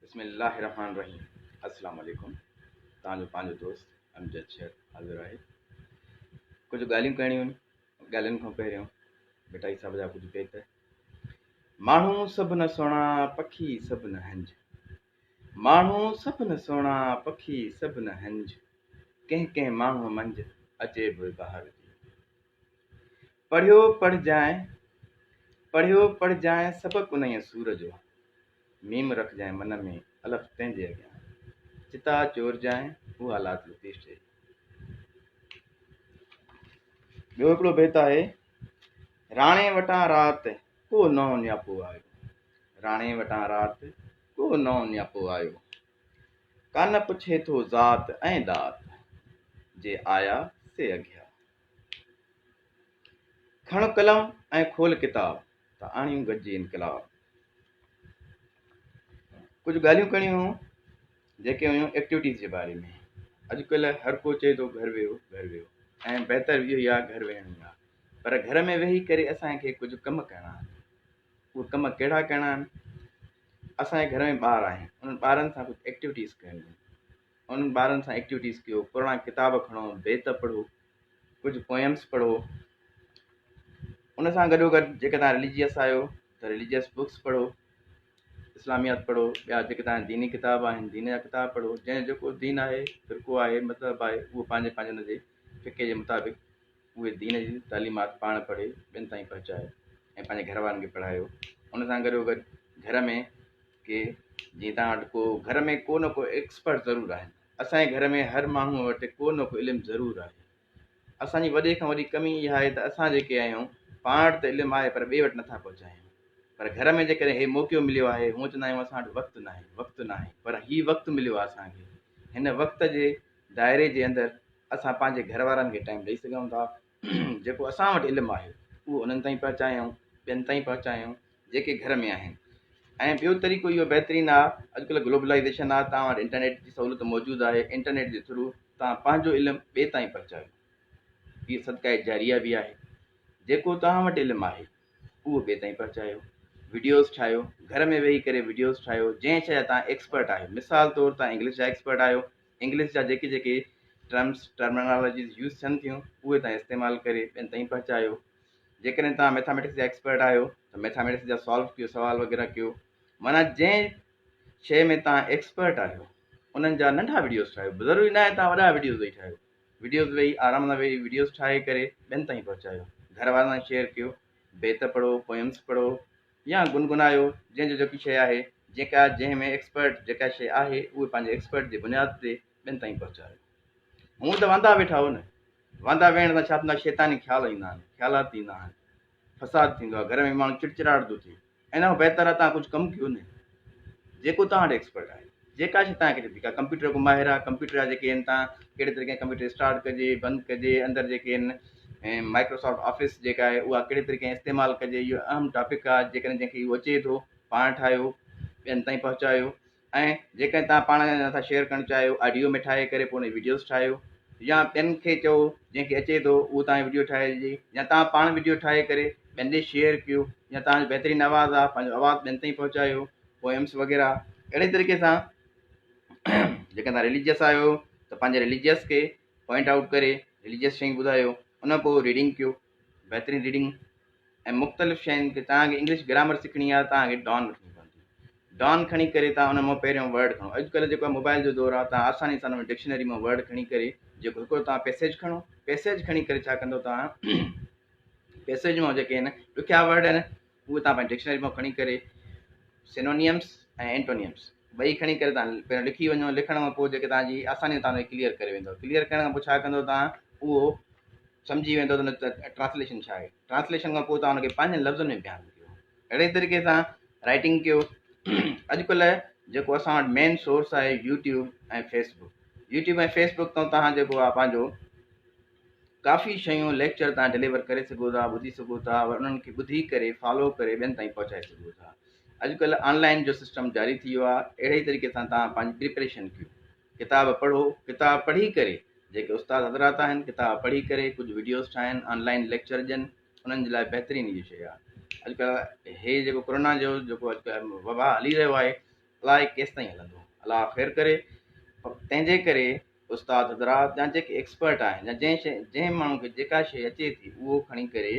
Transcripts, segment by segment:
बिस्मिल्लाहिर्रहमानिर्रहीम। अस्सलाम वालेकुम। तव्हांजो पंहिंजो दोस्त अमजद शेख हाज़िर आहे। कुझु ॻाल्हियूं करणियूं आहिनि। ॻाल्हियुनि खां पहिरियों मिठाई साहिब जा कुझु बेत। माण्हू सभु न सुहिणा, पखी सभु न हंज। माण्हू सभु न सुहिणा, पखी सभु न हंज। कंहिं कंहिं माण्हूअ मंझि अचे बि बहार जी। पढ़ियो पढ़जांइ सबक़ु उन सूर जो। मीम रखजांइ मन में अलफ़ तंहिंजे अॻियां। चिता चोरजांइ हू हालात लतीफ़ चई। ॿियो हिकिड़ो बेत आहे। राणे वटां राति को नओं नियापो आयो। राणे वटां राति को नओं नियापो आयो। कान पुछे थो ज़ात ऐं दात, जे आया से अॻियां। खण कलम ऐं खोल किताब, त आणियूं गॾिजी इनकलाब। कुझु ॻाल्हियूं करणियूं हुयूं जेके हुयूं एक्टिविटीज़ जे बारे में। अॼुकल्ह हर को चए थो घर वियो ऐं बहितर इहो ई आहे घर वेहण आहे। पर घर में वेही करे असांखे कुझु कम करणा आहिनि। उहे कम कहिड़ा करणा आहिनि? असांजे घर में ॿार आहिनि, उन्हनि ॿारनि सां कुझु एक्टिविटीज़ करणियूं आहिनि। उन्हनि ॿारनि सां एक्टिविटीज़ कयो, पुराणा किताब खणो, बेत पढ़ो, कुझु पोयम्स पढ़ो। उन सां गॾोगॾु जेके तव्हां रिलीजियस आहियो त रिलीजियस बुक्स पढ़ो, इस्लामियात पढ़ो। ॿिया जेके तव्हां दीनी किताब आहिनि, दीन जा किताब पढ़ो। जंहिं जेको दीन आहे, फ़िरक़ो आहे, मतिलबु आहे, उहो पंहिंजे पंहिंजे हुनजे फ़िके जे मुताबिक़ उहे दीन जी तालीमात पाण पढ़े ॿियनि ताईं पहुचाए ऐं पंहिंजे घर वारनि खे पढ़ायो। उन सां गॾोगॾु घर में के जीअं तव्हां वटि घर में को न को एक्सपर्ट ज़रूरु आहिनि। असांजे घर में हर माण्हूअ वटि को न को इल्मु ज़रूरु आहे। असांजी वॾे खां वॾी कमी इहा आहे त असां जेके आहियूं पाण वटि त इल्मु आहे पर ॿिए वटि नथा पहुचायूं। पर घर में जेकॾहिं हे मौक़ो मिलियो आहे, हूअं चवंदा आहियूं असां वटि वक़्तु न आहे, पर हीउ वक़्तु मिलियो आहे असांखे। हिन वक़्त जे दाइरे जे अंदरि असां पंहिंजे घर वारनि खे टाइम ॾेई सघूं था। जेको असां वटि इल्मु आहे उहो उन्हनि ताईं पहुचायूं, ॿियनि ताईं पहुचायूं जेके घर में आहिनि। ऐं ॿियो तरीक़ो इहो बहितरीनु आहे। अॼुकल्ह ग्लोबलाइज़ेशन आहे, तव्हां वटि इंटरनेट जी सहूलियत मौजूदु आहे। इंटरनेट जे थ्रू तव्हां पंहिंजो इल्मु ॿिए ताईं पहुचायो। हीअ सदका जारिया बि आहे। जेको तव्हां वटि इल्मु आहे उहो ॿिए ताईं पहुचायो। वीडियोज़ ठाहियो, घर में वेही करे वीडियोज़ ठाहियो। जंहिं शइ जा तव्हां एक्सपर्ट आहियो, मिसाल तौरु तव्हां इंग्लिश जा एक्सपर्ट आहियो, इंग्लिश जा जेके जेके टर्मिनोलॉजीज़ यूज़ थियनि थियूं उहे तव्हां इस्तेमालु करे ॿियनि ताईं पहुचायो। जेकॾहिं तव्हां मैथामेटिक्स जा एक्सपर्ट आहियो त मैथामेटिक्स जा सॉल्व कयो, सवाल वग़ैरह कयो। माना जंहिं शइ में तव्हां एक्सपर्ट आहियो उन्हनि जा नंढा वीडियोज़ ठाहियो। ज़रूरी न आहे तव्हां वॾा वीडियोज़ वेही ठाहियो। वीडियोज़ वेही आराम सां वेही वीडियोज़ ठाहे करे ॿियनि ताईं पहुचायो। घर वारनि सां शेयर कयो, बेत पढ़ो, पोयम्स पढ़ो या गुनगुनायो। जंहिंजो जेकी शइ आहे, जंहिं में एक्सपर्ट जेका शइ आहे उहे पंहिंजे एक्सपर्ट जे बुनियाद ते ॿियनि ताईं पहुचायो। हूअं त वांदा वेठा हो न, वांदा वेहण सां छा थींदो आहे, शैतानी ख़्याल ईंदा आहिनि, ख़्यालात ईंदा आहिनि, फ़साद थींदो आहे घर में, माण्हू चिड़चिड़ाहट थो थिए। इन खां बहितर आहे तव्हां कुझु कमु कयो न। जेको तव्हां वटि एक्सपर्ट आहे, जेका शइ तव्हांखे ठीकु आहे, कंप्यूटर को माहिर आहे, कंप्यूटर जा जेके आहिनि, तव्हां कहिड़े तरीक़े कंप्यूटर स्टार्ट कजे, बंदि कजे, अंदरि जेके आहिनि ऐं माइक्रोसॉफ्ट ऑफिस जेका आहे उहा कहिड़े तरीक़े इस्तेमालु कजे, इहो अहम टॉपिक आहे। जेकॾहिं जंहिंखे इहो अचे थो पाण ठाहियो, ॿियनि ताईं पहुचायो। ऐं जेकॾहिं तव्हां पाण नथा शेयर करणु चाहियो, ऑडियो में ठाहे करे पोइ उन वीडियोज़ ठाहियो, या ॿियनि खे चओ जंहिंखे अचे थो उहो तव्हांजी वीडियो ठाहे ॾिजे, या तव्हां पाण वीडियो ठाहे करे ॿियनि ॾे शेयर कयो, या तव्हांजो बहितरीनु आवाज़ु आहे पंहिंजो आवाज़ु ॿियनि ताईं पहुचायो, पोएम्स वग़ैरह। अहिड़े तरीक़े सां जेका तव्हां रिलीजियस आहियो त पंहिंजे रिलीजियस खे पॉइंट आउट करे रिलीजियस शयूं ॿुधायो। उन पोइ रीडिंग कयो, बहितरीनु रीडिंग। ऐं मुख़्तलिफ़ शयुनि खे, तव्हांखे इंग्लिश ग्रामर सिखणी आहे, तव्हांखे डॉन वठणी पवंदी। डॉन खणी करे तव्हां उन मां पहिरियों वर्ड खणो। अॼुकल्ह जेको आहे मोबाइल जो दौरु आहे, तव्हां आसानी सां हुन डिक्शनरी मां वर्ड खणी करे, जेको हिकिड़ो तव्हां पैसेज खणो, पैसेज खणी करे छा कंदो, तव्हां पैसेज मां जेके आहिनि ॾुखिया वर्ड आहिनि उहे तव्हां पंहिंजी डिक्शनरी मां खणी करे सिनोनियम्स ऐं एंटोनियम्स ॿई खणी करे तव्हां पहिरियों लिखी वञो। लिखण खां पोइ जेके तव्हांजी आसानी तव्हां क्लियर करे वेंदो। क्लियर करण खां पोइ छा कंदो, तव्हां उहो सम्झी वेंदो त ट्रांसलेशन छा आहे। ट्रांसलेशन खां पोइ तव्हां हुनखे पंहिंजे लफ़्ज़नि में बयानु कयो। अहिड़े तरीक़े सां राइटिंग कयो। अॼुकल्ह जेको असां वटि मेन सोर्स आहे यूट्यूब ऐं फेसबुक। यूट्यूब ऐं फेसबुक तां तव्हां जेको आहे पंहिंजो काफ़ी शयूं लेक्चर तव्हां डिलीवर करे सघो था, ॿुधी सघो था, उन्हनि खे ॿुधी करे फॉलो करे ॿियनि ताईं पहुचाए सघो था। अॼुकल्ह ऑनलाइन जो सिस्टम जारी थी वियो आहे। अहिड़े ई तरीक़े सां तव्हां पंहिंजी प्रिपरेशन कयो। किताब पढ़ो, किताब पढ़ी करे जेके उस्ताद हज़रात आहिनि, किताब पढ़ी करे कुझु वीडियोज़ ठाहिनि, ऑनलाइन लेक्चर ॾियनि, उन्हनि जे लाइ बहितरीनु इहा शइ आहे। अॼुकल्ह हे जेको कोरोना जो जेको अॼुकल्ह वबा हली रहियो आहे, अलाए केसि ताईं हलंदो, अलाह ख़ैर करे। तंहिंजे करे उस्ताद हज़रात या जेके एक्सपर्ट आहिनि या जंहिं माण्हू खे जेका शइ अचे थी उहो खणी करे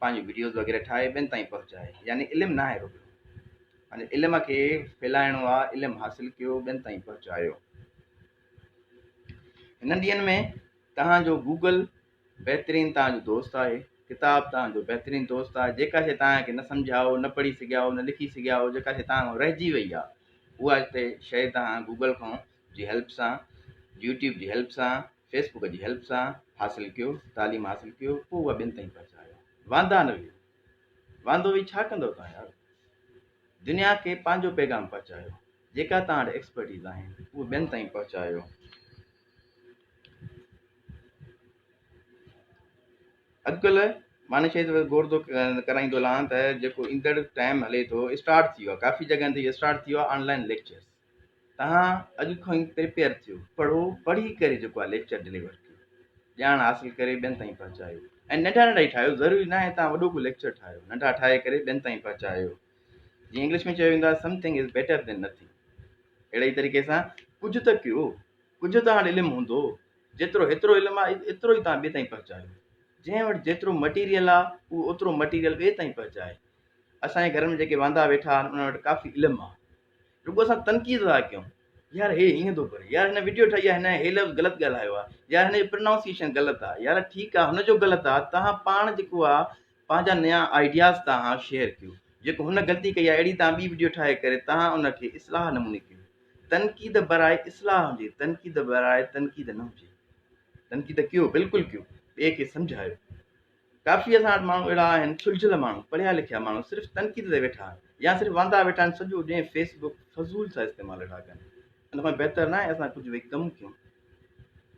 पंहिंजूं वीडियोज़ वग़ैरह ठाहे ॿियनि ताईं पहुचाए। यानी इल्मु न आहे रुॻो, पंहिंजे इल्म खे फैलाइणो आहे, इल्मु हासिलु कयो, ॿियनि ताईं पहुचायो। हिननि ॾींहंनि में तव्हांजो गूगल बहितरीनु तव्हांजो दोस्त आहे, किताबु तव्हांजो बहितरीनु दोस्त आहे। जेका शइ तव्हांखे न सम्झाओ, न पढ़ी सघिया न लिखी सघिया जेका शइ तव्हां रहिजी वई आहे, उहा हिते शइ तव्हां गूगल खां जी हेल्प सां, यूट्यूब जी हेल्प सां, फेसबुक जी हेल्प सां हासिलु कयो, तालीम हासिलु कयो, पोइ उहा ॿियनि ताईं पहुचायो। वांदा न वियो, वांदो वेही छा कंदव तव्हां यार? दुनिया खे पंहिंजो पैगाम पहुचायो, जेका तव्हां वटि एक्सपर्टीज़ आहिनि उहे ॿियनि ताईं पहुचायो। अॼुकल्ह माने शइ गौर थो कराईंदो लहां त जेको ईंदड़ टाइम हले थो, स्टार्ट थी वियो आहे, काफ़ी जॻहनि ते इहो स्टार्ट थी वियो आहे ऑनलाइन लेक्चर्स। तव्हां अॼु खां ई प्रिपेयर थियो, पढ़ो, पढ़ी करे जेको आहे लेक्चर डिलीवर कयो, ॼाण हासिलु करे ॿियनि ताईं पहुचायो। ऐं नंढा नंढा ई ठाहियो, ज़रूरी न आहे तव्हां वॾो को लेक्चर ठाहियो, नंढा ठाहे करे ॿियनि ताईं पहुचायो। जीअं इंग्लिश में चयो वेंदो आहे, something is better than nothing. अहिड़े ई तरीक़े सां कुझु त कयो, कुझु तव्हां वटि इल्मु हूंदो, हेतिरो इल्मु आहे एतिरो ई तव्हां ॿिए ताईं पहुचायो। जंहिं वटि जेतिरो मटीरियल आहे उहो ओतिरो मटीरियल ॿिए ताईं पहुचाए। असांजे घर में जेके वांदा वेठा आहिनि उन्हनि वटि काफ़ी इल्मु आहे, रुॻो असां तनक़ीद था कयूं, यार हे हीअं थो करे, यार हिन वीडियो ठाही आहे, हिन हे लफ़्ज़ ग़लति ॻाल्हायो आहे, यार हिन जो प्रोनाउंसिएशन ग़लति आहे, यार ठीकु आहे हुनजो ग़लति आहे। तव्हां पाण जेको आहे पंहिंजा नया आइडियाज़ तव्हां शेयर कयो, जेको हुन ग़लती कई आहे अहिड़ी तव्हां ॿी वीडियो ठाहे करे तव्हां उनखे इस्लाह नमूने कयो। तनक़ीद बराए इस्लाह हुजे, तनक़ीद बराए तनक़ीद न हुजे। तनक़ीद कयो, बिल्कुलु कयो, ॿिए खे सम्झायो। काफ़ी असां वटि माण्हू अहिड़ा आहिनि, सुलझियल माण्हू, पढ़िया लिखिया माण्हू, सिर्फ़ु तनक़ीद ते वेठा आहिनि या सिर्फ़ु वांदा वेठा आहिनि, सॼो ॾींहुं फेसबुक फज़ूल सां इस्तेमालु वेठा कनि। इन खां बहितर न आहे असां कुझु वेही कमु कयूं।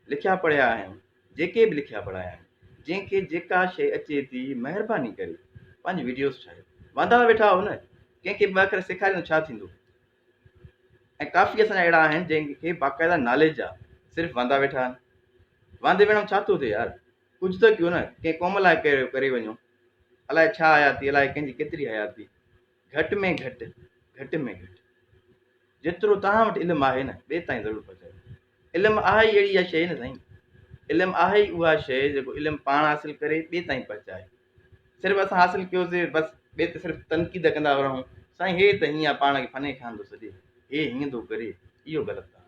लिखिया पढ़िया आहियूं, जेके बि लिखिया पढ़िया आहिनि, जंहिंखे जेका शइ अचे थी महिरबानी करे पंहिंजी वीडियोज़ ठाहियो। वांदा वेठा हो न, कंहिंखे ॿ अखर सेखारींदो छा थींदो। ऐं काफ़ी असांजा अहिड़ा आहिनि जंहिंखे बाक़ाइदा नॉलेज आहे, सिर्फ़ु वांदा वेठा आहिनि। वांदे वेहण छा थो थिए यार? कुझु त कयो न, कंहिं क़ौम लाइ करे वञो, अलाए छा हयाती, अलाए कंहिंजी केतिरी हयाती। घटि में घटि जेतिरो तव्हां वटि इल्मु आहे न, ॿिए ताईं ज़रूरु पहुचायो। इल्मु आहे ई अहिड़ी इहा शइ न साईं, इल्मु आहे ई उहा शइ जेको इल्मु पाण हासिलु करे ॿिए ताईं पहुचाए। सिर्फ़ु असां हासिलु कयोसीं बसि, ॿिए ते सिर्फ़ु तनक़ीद कंदा रहूं, साईं हे त हीअं पाण खे फने खान थो सॼे, हे हीअं थो करे, इहो ग़लति आहे।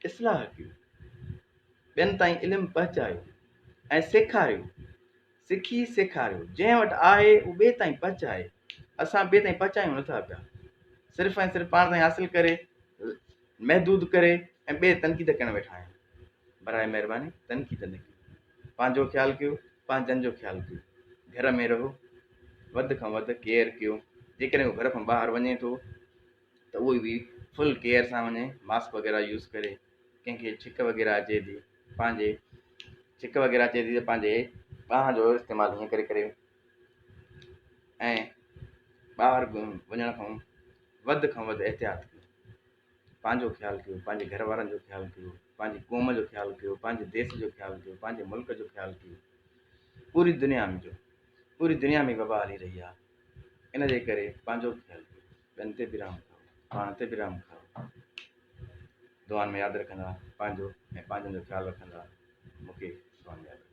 इस्लाह कयो, ॿियनि ताईं इल्मु पहुचायो ऐं सेखारियो, सिखी सेखारियो। जंहिं वटि आहे उहो ॿिए ताईं पहुचाए। असां ॿिए ताईं पहुचायूं नथा पिया, सिर्फ़ु ऐं सिर्फ़ु पाण ताईं हासिलु करे महदूद करे ऐं ॿिए तनक़ीद करणु वेठा आहियूं। बराए महिरबानी तनक़ीद न कयो, पंहिंजो ख़्यालु कयो, पंहिंजनि जो ख़्यालु कयो, घर में रहो, वधि खां वधि केयर कयो। जेकॾहिं उहो घर खां ॿाहिरि वञे थो त उहो बि फुल केयर सां वञे, मास्क वग़ैरह यूज़ करे। कंहिंखे छिक वग़ैरह अचे थी, त पंहिंजे ॿांह जो इस्तेमालु हीअं करे ऐं ॿाहिरि वञण खां वधि एहतियात कयो। पंहिंजो ख़्यालु कयो, पंहिंजे घर वारनि जो ख़्यालु कयो, पंहिंजी क़ौम जो ख़्यालु कयो, पंहिंजे देश जो ख़्यालु कयो, पंहिंजे मुल्क जो ख़्यालु कयो। पूरी दुनिया में वबा हली रही आहे, इन जे करे पंहिंजो ख़्यालु कयो, ॿियनि ते बि रहम खाओ, पाण ते बि रहम खाओ। दुआनि में यादि रखंदा पंहिंजो ऐं पंहिंजनि जो ख़्यालु रखंदा, मूंखे दुआ में यादि